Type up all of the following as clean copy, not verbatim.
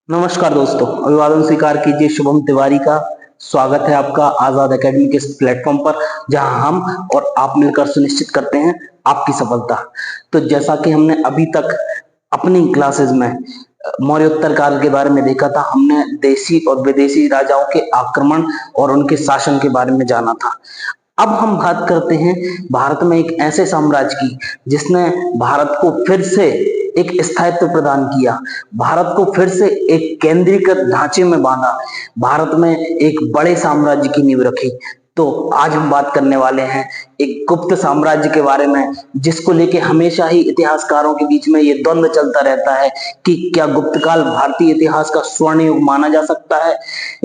नमस्कार दोस्तों, अभिवादन स्वीकार कीजिए। शुभम तिवारी का स्वागत है आपका आजाद एकेडमी के इस प्लेटफॉर्म पर, जहां हम और आप मिलकर सुनिश्चित करते हैं आपकी सफलता। तो जैसा कि हमने अभी तक अपनी क्लासेस में मौर्योत्तर काल के बारे में देखा था, हमने देशी और विदेशी राजाओं के आक्रमण और उनके शासन के बारे में जाना था। अब हम बात करते हैं भारत में एक ऐसे साम्राज्य की जिसने भारत को फिर से एक स्थायित्व प्रदान किया, भारत को फिर से एक केंद्रीकृत ढांचे में बांधा, भारत में एक बड़े साम्राज्य की नींव रखी। तो आज हम बात करने वाले हैं एक गुप्त साम्राज्य के बारे में, जिसको लेके हमेशा ही इतिहासकारों के बीच में ये द्वंद्व चलता रहता है कि क्या गुप्त काल भारतीय इतिहास का स्वर्ण युग माना जा सकता है,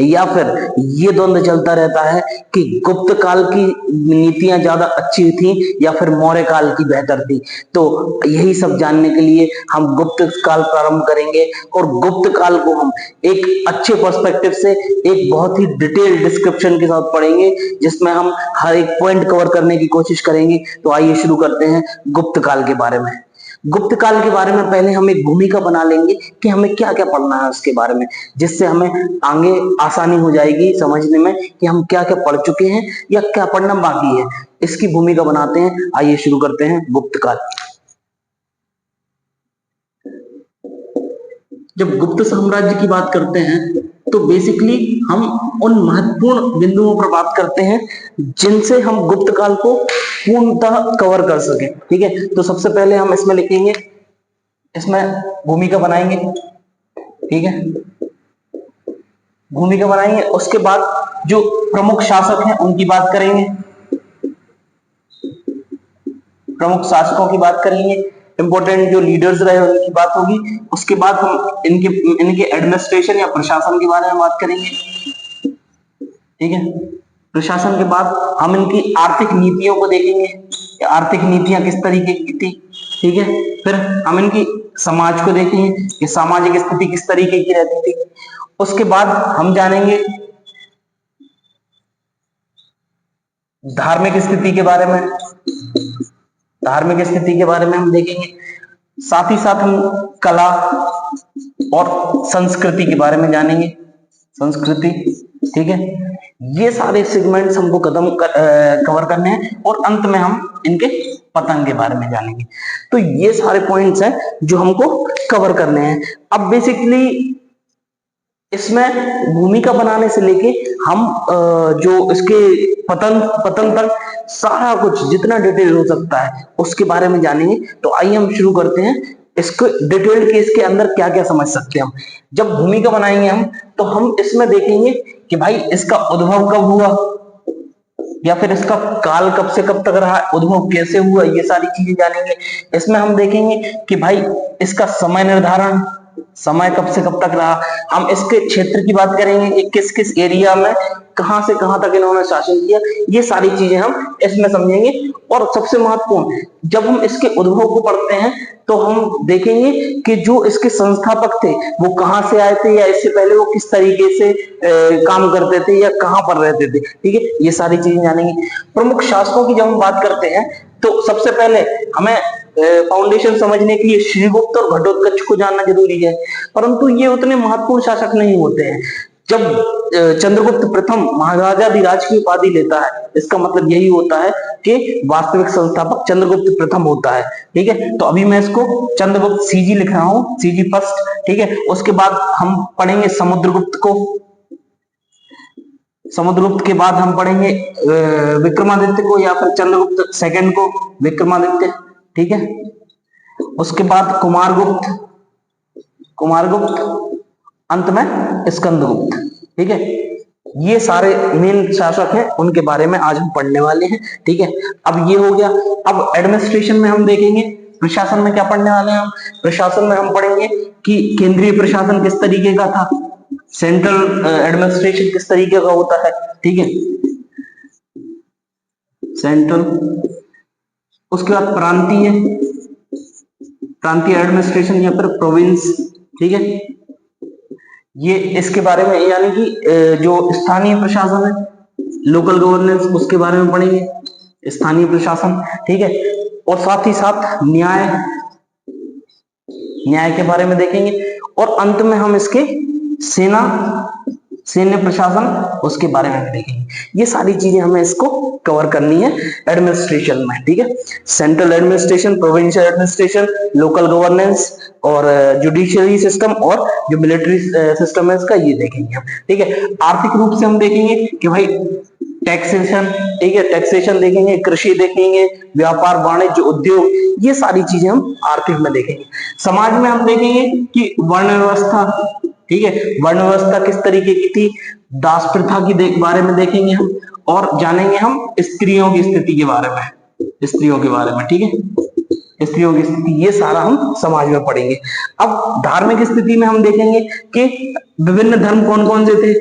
या फिर ये द्वंद्व चलता रहता है कि गुप्त काल की नीतियां ज्यादा अच्छी थी या फिर मौर्य काल की बेहतर थी। तो यही सब जानने के लिए हम गुप्त काल प्रारंभ करेंगे और गुप्त काल को हम एक अच्छे पर्सपेक्टिव से एक बहुत ही डिटेल डिस्क्रिप्शन के साथ पढ़ेंगे, जिसमें हम हर एक पॉइंट कवर करने की कोशिश करेंगे। तो आइए शुरू करते हैं गुप्त काल के बारे में। गुप्त काल के बारे में पहले हम एक भूमिका बना लेंगे कि हमें क्या क्या पढ़ना है उसके बारे में, जिससे हमें आगे आसानी हो जाएगी समझने में कि हम क्या क्या पढ़ चुके हैं या क्या पढ़ना बाकी है। इसकी भूमिका बनाते हैं। आइए शुरू करते हैं गुप्त काल। जब गुप्त साम्राज्य की बात करते हैं तो बेसिकली हम उन महत्वपूर्ण बिंदुओं पर बात करते हैं जिनसे हम गुप्त काल को पूर्णतः कवर कर सके। ठीक है, तो सबसे पहले हम इसमें लिखेंगे, इसमें भूमिका बनाएंगे। ठीक है, भूमिका बनाएंगे। उसके बाद जो प्रमुख शासक हैं उनकी बात करेंगे, प्रमुख शासकों की बात करेंगे, इंपॉर्टेंट जो लीडर्स रहे उनकी बात होगी। उसके बाद हम इनके एडमिनिस्ट्रेशन या प्रशासन के बारे में बात करेंगे। ठीक है, प्रशासन के बाद हम इनकी आर्थिक नीतियों को देखेंगे, आर्थिक नीतियां किस तरीके की थी। ठीक है, फिर हम इनकी समाज को देखेंगे कि सामाजिक स्थिति किस तरीके की रहती थी। उसके बाद हम जानेंगे धार्मिक स्थिति के बारे में, धार्मिक स्थिति के बारे में हम देखेंगे। साथ ही साथ हम कला और संस्कृति के बारे में जानेंगे, संस्कृति। ठीक है, ये सारे सेगमेंट्स हमको कवर करने हैं और अंत में हम इनके पतन के बारे में जानेंगे। तो ये सारे पॉइंट्स हैं जो हमको कवर करने हैं। अब बेसिकली इसमें भूमिका बनाने से लेके हम जो इसके पतन तक सारा कुछ जितना डिटेल हो सकता है उसके बारे में जानेंगे। तो आइए हम शुरू करते हैं इसको डिटेल के, इसके अंदर क्या क्या समझ सकते हैं हम। जब भूमिका बनाएंगे हम तो हम इसमें देखेंगे कि भाई इसका उद्भव कब हुआ, या फिर इसका काल कब से कब तक रहा, उद्भव कैसे हुआ, ये सारी चीजें जानेंगे। इसमें हम देखेंगे कि भाई इसका समय निर्धारण, समय कब से कब तक रहा। हम इसके क्षेत्र की बात करेंगे कि किस किस एरिया में कहां से कहां तक इन्होंने शासन किया, ये सारी चीजें हम इसमें समझेंगे। और सबसे महत्वपूर्ण, जब हम इसके उद्भव को पढ़ते हैं तो हम देखेंगे कि जो इसके संस्थापक थे वो कहां से आए थे, या इससे पहले वो किस तरीके से काम करते थे या कहां पर रहते थे। ठीक है, ये सारी चीजें जानेंगे। प्रमुख शासकों की जब हम बात करते हैं तो सबसे पहले हमें फाउंडेशन समझने के लिए श्रीगुप्त और घटोत्कच को जानना जरूरी है, परंतु ये उतने महत्वपूर्ण शासक नहीं होते हैं। जब चंद्रगुप्त प्रथम महाराजाधिराज की उपाधि लेता है, इसका मतलब यही होता है कि वास्तविक संस्थापक चंद्रगुप्त प्रथम होता है। ठीक है, तो अभी मैं इसको चंद्रगुप्त सीजी लिख रहा हूं, सीजी फर्स्ट। ठीक है, उसके बाद हम पढ़ेंगे समुद्रगुप्त को, समुद्रगुप्त के बाद हम पढ़ेंगे विक्रमादित्य को, या फिर चंद्रगुप्त सेकंड को, विक्रमादित्य। ठीक है, उसके बाद कुमारगुप्त, कुमारगुप्त, अंत में स्कंदगुप्त। ठीक है, ये सारे मेन शासक हैं, उनके बारे में आज हम पढ़ने वाले हैं। ठीक है, अब ये हो गया। अब एडमिनिस्ट्रेशन में हम देखेंगे, प्रशासन में क्या पढ़ने वाले हैं हम। प्रशासन में हम पढ़ेंगे कि केंद्रीय प्रशासन किस तरीके का था, सेंट्रल एडमिनिस्ट्रेशन किस तरीके का होता है। ठीक है, सेंट्रल। उसके बाद प्रांतीय, प्रांतीय एडमिनिस्ट्रेशन या फिर प्रोविंस। ठीक है, ये इसके बारे में, यानी कि जो स्थानीय प्रशासन है, लोकल गवर्नेंस, उसके बारे में पढ़ेंगे, स्थानीय प्रशासन। ठीक है, और साथ ही साथ न्याय, न्याय के बारे में देखेंगे, और अंत में हम इसके सैन्य प्रशासन उसके बारे में भी देखेंगे। ये सारी चीजें हमें इसको कवर करनी है एडमिनिस्ट्रेशन में, ठीक है। Central administration, provincial administration, local governance और जुडिशियरी सिस्टम और जो मिलिट्री सिस्टम है इसका, ये देखेंगे हम, ठीक है। आर्थिक रूप से हम देखेंगे कि भाई टैक्सेशन, ठीक है, टैक्सेशन देखेंगे, कृषि देखेंगे, व्यापार वाणिज्य उद्योग, ये सारी चीजें हम आर्थिक में देखेंगे। समाज में हम देखेंगे कि वर्ण व्यवस्था, ठीक है, वर्ण व्यवस्था किस तरीके की थी, दास प्रथा की बारे में देखेंगे हम, और जानेंगे हम स्त्रियों की स्थिति के बारे में, स्त्रियों के बारे में, ठीक है, स्त्रियों की स्थिति, ये सारा हम समाज में पढ़ेंगे। अब धार्मिक स्थिति में हम देखेंगे कि विभिन्न धर्म कौन कौन से थे,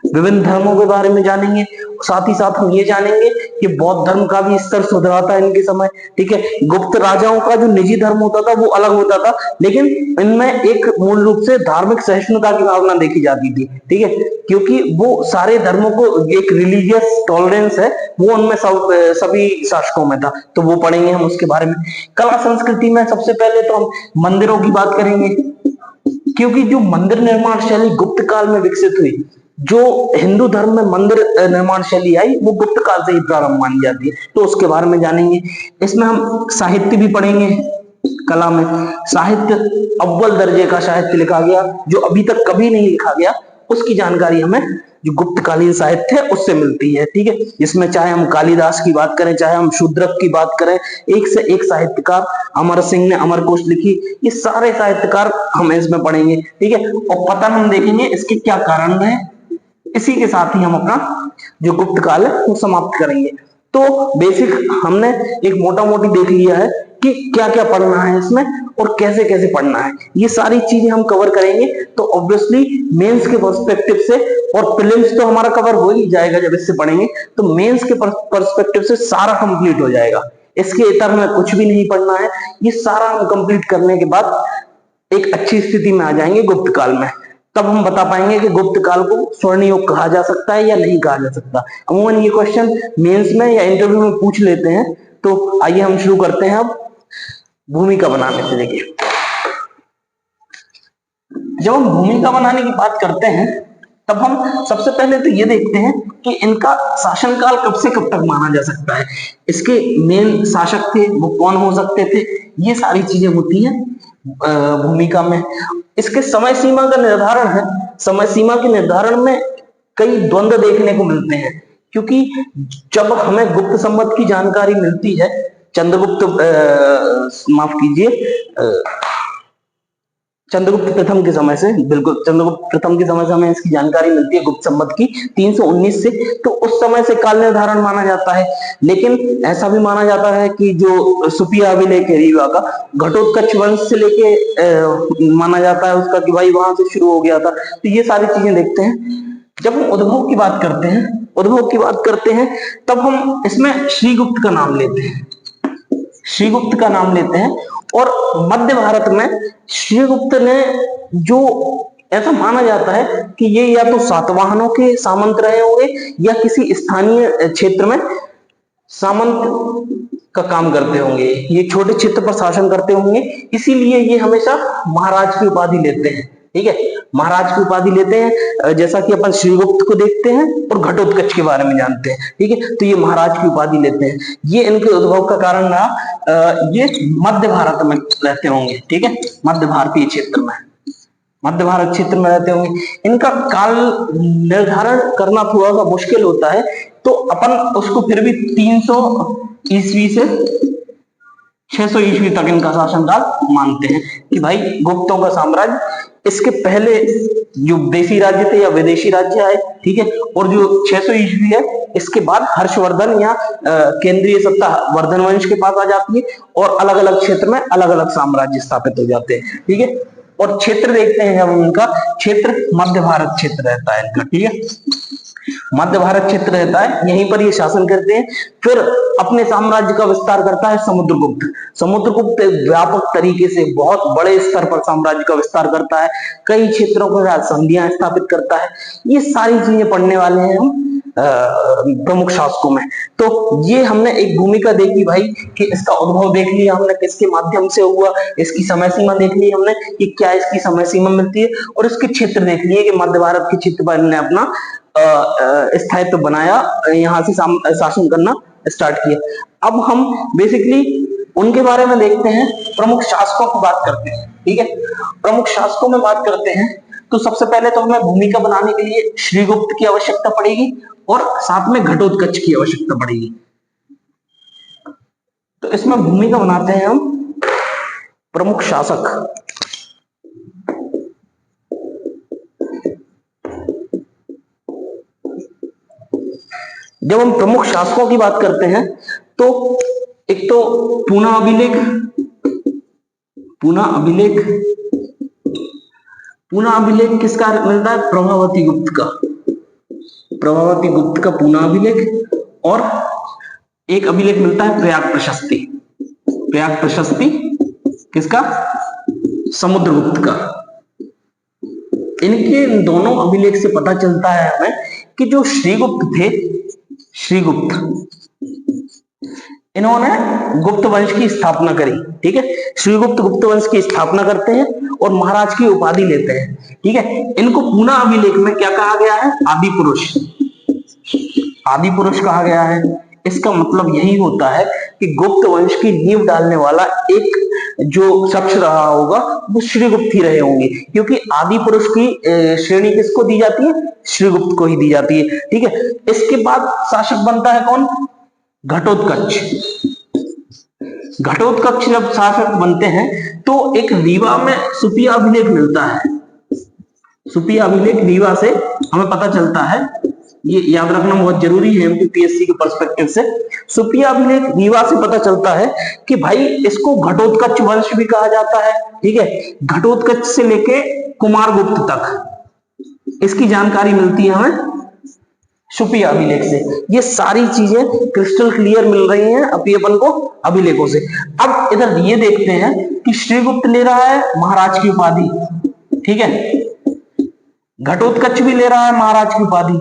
विभिन्न धर्मों के बारे में जानेंगे। साथ ही साथ हम ये जानेंगे कि बौद्ध धर्म का भी स्तर सुधरा था इनके समय, ठीक है। गुप्त राजाओं का जो निजी धर्म होता था वो अलग होता था, लेकिन इनमें एक मूल रूप से धार्मिक सहिष्णुता की भावना देखी जाती थी, ठीक है, क्योंकि वो सारे धर्मों को एक रिलीजियस टॉलरेंस है वो उनमें सभी शासकों में था, तो वो पढ़ेंगे हम उसके बारे में। कला संस्कृति में सबसे पहले तो हम मंदिरों की बात करेंगे, क्योंकि जो मंदिर निर्माण शैली गुप्त काल में विकसित हुई, जो हिंदू धर्म में मंदिर निर्माण शैली आई वो गुप्त काल से ही प्रारंभ मानी जाती है, तो उसके बारे में जानेंगे। इसमें हम साहित्य भी पढ़ेंगे। कला में साहित्य, अव्वल दर्जे का साहित्य लिखा गया जो अभी तक कभी नहीं लिखा गया, उसकी जानकारी हमें जो गुप्तकालीन साहित्य है उससे मिलती है, ठीक है। इसमें चाहे हम कालिदास की बात करें, चाहे हम शूद्रक की बात करें, एक से एक साहित्यकार, अमर सिंह ने अमरकोश लिखी, ये सारे साहित्यकार हम इसमें पढ़ेंगे, ठीक है। और पतन हम देखेंगे इसके क्या कारण है, इसी के साथ ही हम अपना जो गुप्त काल है वो समाप्त करेंगे। तो बेसिक हमने एक मोटा मोटी देख लिया है कि क्या क्या पढ़ना है इसमें और कैसे कैसे पढ़ना है, ये सारी चीजें हम कवर करेंगे। तो ऑब्वियसली मेंस के पर्सपेक्टिव से, और प्रीलिम्स तो हमारा कवर हो ही जाएगा जब इससे पढ़ेंगे, तो मेंस के पर्सपेक्टिव से सारा कंप्लीट हो जाएगा, इसके इतर में कुछ भी नहीं पढ़ना है। ये सारा हम कंप्लीट करने के बाद एक अच्छी स्थिति में आ जाएंगे गुप्त काल में, तब हम बता पाएंगे कि गुप्त काल को स्वर्ण युग कहा जा सकता है या नहीं कहा जा सकता। अमूमन ये क्वेश्चन मेंस में या इंटरव्यू में पूछ लेते हैं, तो आइए हम शुरू करते हैं अब भूमिका बनाने से। देखिए, जब हम भूमिका बनाने की बात करते हैं तब हम सबसे पहले तो ये देखते हैं कि इनका शासनकाल कब से कब तक माना जा सकता है, इसके मेन शासक थे वो कौन हो सकते थे, ये सारी चीजें होती हैं भूमिका में। इसके समय सीमा का निर्धारण है, समय सीमा के निर्धारण में कई द्वंद्व देखने को मिलते हैं, क्योंकि जब हमें गुप्त संवत की जानकारी मिलती है, चंद्रगुप्त माफ कीजिए चंद्रगुप्त प्रथम के समय से, बिल्कुल चंद्रगुप्त प्रथम के समय से हमें इसकी जानकारी मिलती है गुप्त संवत की 319 से, तो उस समय से काल निर्धारण माना जाता है। लेकिन ऐसा भी माना जाता है कि जो सुपिया अभिलेख है रीवा का, घटोत्कच वंश से लेके माना जाता है उसका कि भाई वहां से शुरू हो गया था। तो ये सारी चीजें देखते हैं। जब हम उद्भव की बात करते हैं, तब हम इसमें श्रीगुप्त का नाम लेते हैं, श्रीगुप्त का नाम लेते हैं। और मध्य भारत में श्रीगुप्त ने, जो ऐसा माना जाता है कि ये या तो सातवाहनों के सामंत रहे होंगे या किसी स्थानीय क्षेत्र में सामंत का काम करते होंगे, ये छोटे क्षेत्र पर शासन करते होंगे, इसीलिए ये हमेशा महाराज की उपाधि लेते हैं, ठीक है, महाराज की उपाधि लेते हैं। जैसा कि अपन श्रीगुप्त को देखते हैं और घटोत्कच के बारे में जानते हैं, ठीक है, तो ये महाराज की उपाधि लेते हैं। ये इनके उद्भव का कारण रहा, ये मध्य भारत में रहते होंगे, ठीक है, मध्य भारतीय क्षेत्र में, मध्य भारत क्षेत्र में रहते होंगे। इनका काल निर्धारण करना थोड़ा सा मुश्किल होता है, तो अपन उसको फिर भी 300 ईस्वी से 600 ईस्वी तक इनका शासनकाल मानते हैं कि भाई गुप्तों का साम्राज्य। इसके पहले जो देशी राज्य थे या विदेशी राज्य आए, ठीक है, और जो 600 ईस्वी है इसके बाद हर्षवर्धन या केंद्रीय सत्ता वर्धन वंश के पास आ जाती है और अलग अलग क्षेत्र में अलग अलग साम्राज्य स्थापित हो जाते हैं, ठीक है। और क्षेत्र देखते हैं, जब उनका क्षेत्र मध्य भारत क्षेत्र रहता है इनका, ठीक है, मध्य भारत क्षेत्र रहता है, यहीं पर ये शासन करते हैं। फिर अपने साम्राज्य का विस्तार करता है समुद्रगुप्त। समुद्रगुप्त व्यापक तरीके से बहुत बड़े स्तर पर साम्राज्य का विस्तार करता है, कई क्षेत्रों के साथ संधियां स्थापित करता है। ये सारी चीजें पढ़ने वाले हैं हम प्रमुख शासकों में। तो ये हमने एक भूमिका देखी भाई कि इसका उद्भव देख लिया हमने, किसके माध्यम से हुआ, इसकी समय सीमा देख ली हमने कि क्या इसकी समय सीमा मिलती है, और इसके क्षेत्र देख लिए कि मध्य भारत के क्षेत्र पर ने अपना स्थायित्व बनाया, यहाँ से शासन करना स्टार्ट किया। अब हम बेसिकली उनके बारे में देखते हैं, प्रमुख शासकों की बात करते हैं। ठीक है, प्रमुख शासकों में बात करते हैं तो सबसे पहले तो हमें भूमिका बनाने के लिए श्रीगुप्त की आवश्यकता पड़ेगी और साथ में घटोत्कच की आवश्यकता पड़ेगी। तो इसमें भूमिका बनाते हैं हम प्रमुख शासक। जब हम प्रमुख शासकों की बात करते हैं तो एक तो पूना अभिलेख, पूना अभिलेख किसका मिलता है? प्रभावती गुप्त का, प्रभावती गुप्त का पूना अभिलेख, और एक अभिलेख मिलता है प्रयाग प्रशस्ति। प्रयाग प्रशस्ति किसका? समुद्रगुप्त का। इनके दोनों अभिलेख से पता चलता है हमें कि जो श्रीगुप्त थे, श्रीगुप्त, इन्होंने गुप्त वंश की स्थापना करी। ठीक है, श्रीगुप्त गुप्त वंश की स्थापना करते हैं और महाराज की उपाधि लेते हैं। ठीक है, इनको पूना अभिलेख में क्या कहा गया है? आदि पुरुष, आदि पुरुष कहा गया है। इसका मतलब यही होता है कि गुप्त वंश की नींव डालने वाला एक जो शख्स रहा होगा वो श्रीगुप्त ही रहे होंगे, क्योंकि आदि पुरुष की श्रेणी किसको दी जाती है? श्रीगुप्त को ही दी जाती है। ठीक है, इसके बाद शासक बनता है कौन? घटोत्कच। घटोत्कच जब शासक बनते हैं तो एक रीवा में सुपिया अभिलेख मिलता है। सुपिया अभिलेख रीवा से हमें पता चलता है, ये याद रखना बहुत जरूरी है एमपीपीएससी के पर्सपेक्टिव से। सुपिया अभिलेख रीवा से पता चलता है कि भाई इसको घटोत्कच वंश भी कहा जाता है। ठीक है, घटोत्कच से लेके कुमारगुप्त तक इसकी जानकारी मिलती है हमें सुपिया अभिलेख से। ये सारी चीजें क्रिस्टल क्लियर मिल रही हैं अभी अपन को अभिलेखों से। अब इधर ये देखते हैं कि श्रीगुप्त ले रहा है महाराज की उपाधि। ठीक है, घटोत्कच भी ले रहा है महाराज की उपाधि।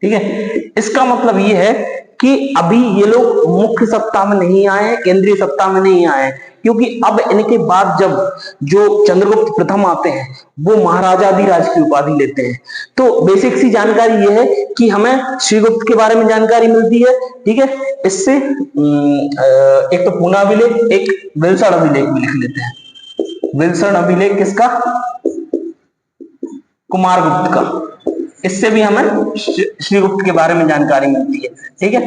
ठीक है, इसका मतलब ये है कि अभी ये लोग मुख्य सत्ता में नहीं आए, केंद्रीय सत्ता में नहीं आए, क्योंकि अब इनके बाद जब जो चंद्रगुप्त प्रथम आते हैं वो महाराजाधिराज की उपाधि लेते हैं। तो बेसिक सी जानकारी ये है कि हमें श्रीगुप्त के बारे में जानकारी मिलती है। ठीक है, इससे एक तो पूना अभिलेख, एक विल्सन अभिलेख भी लिख लेते हैं। विल्सन अभिलेख किसका? कुमारगुप्त का। इससे भी हमें श्रीगुप्त के बारे में जानकारी मिलती है। ठीक है,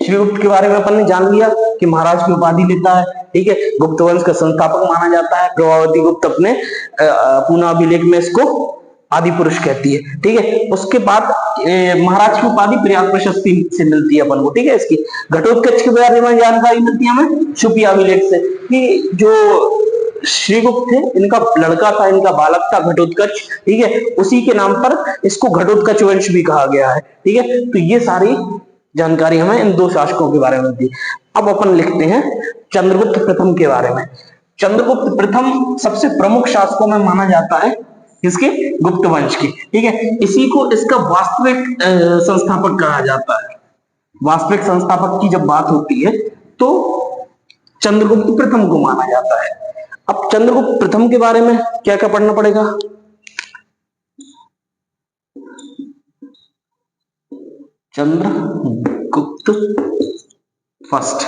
श्रीगुप्त के बारे में अपन ने जान लिया कि महाराज की उपाधि लेता है। ठीक है, गुप्त वंश का संस्थापक माना जाता है। प्रभावती गुप्त अपने पूना अभिलेख में इसको आदि पुरुष कहती है। ठीक है, उसके बाद महाराज की उपाधि प्रयाग प्रशस्ति से मिलती है अपन को। ठीक है, इसकी घटोत्कच के बारे में जानकारी मिलती है हमें सुपिया अभिलेख से कि जो श्रीगुप्त थे इनका लड़का था, इनका बालक था घटोत्कच। ठीक है, उसी के नाम पर इसको घटोत्कच वंश भी कहा गया है। ठीक है, तो ये सारी जानकारी हमें इन दो शासकों के बारे में मिलती है। अब अपन लिखते हैं चंद्रगुप्त प्रथम के बारे में। चंद्रगुप्त प्रथम सबसे प्रमुख शासकों में माना जाता है इसके गुप्त वंश के। ठीक है, इसी को इसका वास्तविक संस्थापक कहा जाता है। वास्तविक संस्थापक की जब बात होती है तो चंद्रगुप्त प्रथम को माना जाता है। अब चंद्रगुप्त प्रथम के बारे में क्या क्या पढ़ना पड़ेगा? चंद्रगुप्त फर्स्ट।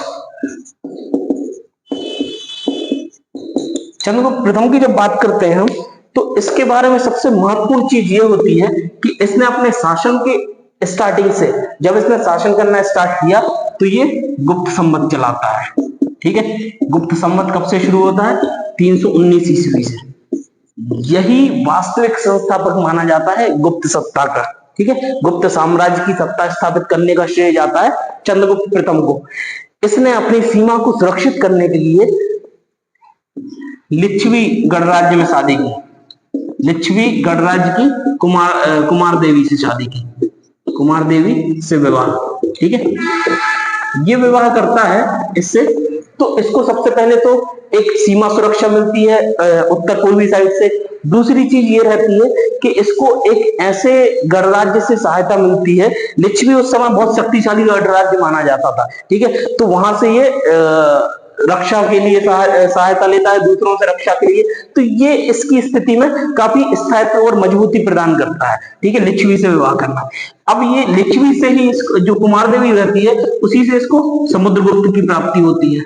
चंद्रगुप्त प्रथम की जब बात करते हैं हम तो इसके बारे में सबसे महत्वपूर्ण चीज ये होती है कि इसने अपने शासन के स्टार्टिंग से, जब इसने शासन करना स्टार्ट किया तो ये गुप्त संवत चलाता है। ठीक है, गुप्त संवत कब से शुरू होता है? 319 ईस्वी से। यही वास्तविक संस्थापक माना जाता है गुप्त सत्ता का। ठीक है, गुप्त साम्राज्य की सत्ता स्थापित करने का श्रेय जाता है चंद्रगुप्त प्रथम को। इसने अपनी सीमा को सुरक्षित करने के लिए लिच्छवी गणराज्य में शादी की। लिच्छवी गणराज्य की कुमार देवी से शादी की, कुमार देवी से विवाह। ठीक है, ये विवाह करता है इससे तो इसको सबसे पहले तो एक सीमा सुरक्षा मिलती है उत्तर पूर्वी साइड से। दूसरी चीज ये रहती है कि इसको एक ऐसे गणराज्य से सहायता मिलती है। लिच्छवी उस समय बहुत शक्तिशाली गणराज्य माना जाता था, ठीक है, तो वहां से ये रक्षा के लिए सहायता लेता है, दूसरों से रक्षा के लिए। तो ये इसकी स्थिति में काफी स्थायित्व और मजबूती प्रदान करता है, ठीक है, लिच्छवी से विवाह करना। अब ये लिच्छवी से ही जो कुमार देवी रहती है, उसी से इसको समुद्रगुप्त की प्राप्ति होती है।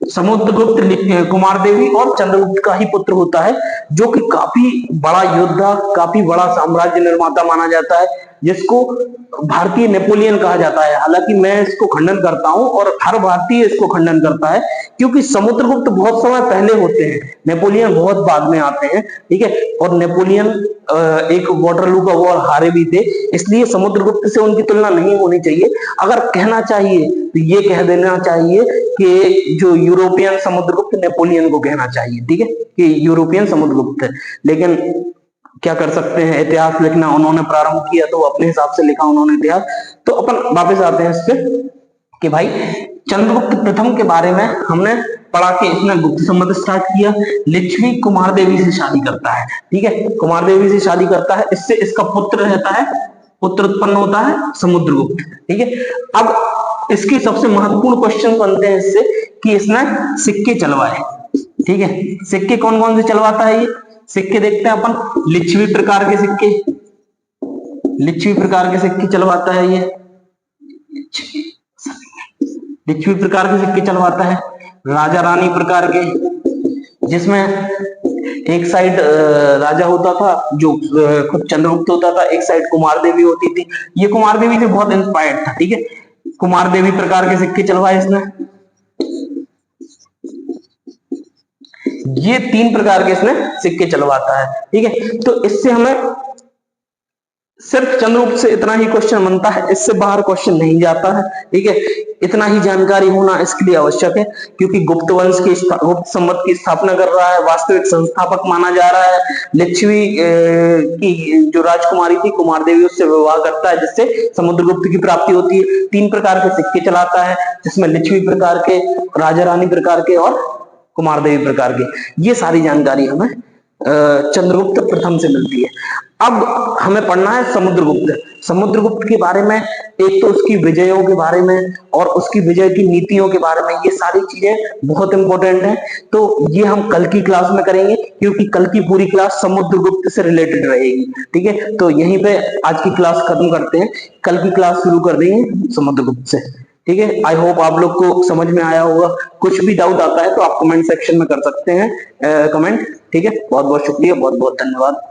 समुद्रगुप्त कुमार देवी और चंद्रगुप्त का ही पुत्र होता है, जो कि काफी बड़ा योद्धा, काफी बड़ा साम्राज्य निर्माता माना जाता है, जिसको भारतीय नेपोलियन कहा जाता है। हालांकि मैं इसको खंडन करता हूं और हर भारतीय इसको खंडन करता है, क्योंकि समुद्रगुप्त बहुत समय पहले होते हैं, नेपोलियन बहुत बाद में आते हैं, ठीक है। और नेपोलियन एक वाटरलू का वॉर हारे भी थे, इसलिए समुद्रगुप्त से उनकी तुलना नहीं होनी चाहिए। अगर कहना चाहिए तो ये कह देना चाहिए कि जो यूरोपियन समुद्रगुप्त नेपोलियन को कहना चाहिए, ठीक है, कि यूरोपियन समुद्रगुप्त है। लेकिन क्या कर सकते हैं, इतिहास लिखना उन्होंने प्रारंभ किया तो अपने हिसाब से लिखा उन्होंने इतिहास। तो अपन वापस आते हैं इस पे कि भाई चंद्रगुप्त प्रथम के बारे में हमने पढ़ा कि इसने गुप्त संबंध स्टार्ट किया, लिच्छवी कुमार देवी से शादी करता है, ठीक है, कुमार देवी से शादी करता है, इससे इसका पुत्र रहता है, पुत्र उत्पन्न होता है समुद्रगुप्त, ठीक है। अब इसके सबसे महत्वपूर्ण क्वेश्चन बनते हैं इससे कि इसने सिक्के चलवाए, ठीक है। सिक्के कौन कौन से चलवाता है ये सिक्के देखते हैं अपन। लिच्छवी प्रकार के सिक्के, लिच्छवी प्रकार के सिक्के चलवाता है ये, लिच्छवी प्रकार के सिक्के चलवाता है। राजा रानी प्रकार के, जिसमें एक साइड राजा होता था जो खुद चंद्रगुप्त होता था, एक साइड कुमार देवी होती थी। ये कुमार देवी से बहुत इंस्पायर्ड था, ठीक है। कुमार देवी प्रकार के सिक्के चलवाए इसने। ये 3 प्रकार के इसने सिक्के चलवाता है, ठीक है। तो इससे हमें सिर्फ चंद्रगुप्त से इतना ही क्वेश्चन बनता है, इससे बाहर क्वेश्चन नहीं जाता है, ठीक है। इतना ही जानकारी होना इसके लिए आवश्यक है, क्योंकि गुप्त वंश की गुप्त संवत की स्थापना कर रहा है, वास्तविक संस्थापक माना जा रहा है। लिच्छवी की जो राजकुमारी थी कुमार देवी, उससे विवाह करता है, जिससे समुद्रगुप्त की प्राप्ति होती है। 3 प्रकार के सिक्के चलाता है, जिसमें लिच्छवी प्रकार के, राजा रानी प्रकार के और कुमार देवी प्रकार के। ये सारी जानकारी हमें चंद्रगुप्त प्रथम से मिलती है। अब हमें पढ़ना है समुद्रगुप्त। समुद्रगुप्त के बारे में, एक तो उसकी विजयों के बारे में और उसकी विजय की नीतियों के बारे में, ये सारी चीजें बहुत इंपॉर्टेंट है। तो ये हम कल की क्लास में करेंगे, क्योंकि कल की पूरी क्लास समुद्रगुप्त से रिलेटेड रहेगी, ठीक है। तो यहीं पे आज की क्लास खत्म करते हैं, कल की क्लास शुरू कर देंगे समुद्रगुप्त से, ठीक है। आई होप आप लोग को समझ में आया होगा। कुछ भी डाउट आता है तो आप कमेंट सेक्शन में कर सकते हैं कमेंट, ठीक है। बहुत बहुत शुक्रिया, बहुत बहुत धन्यवाद।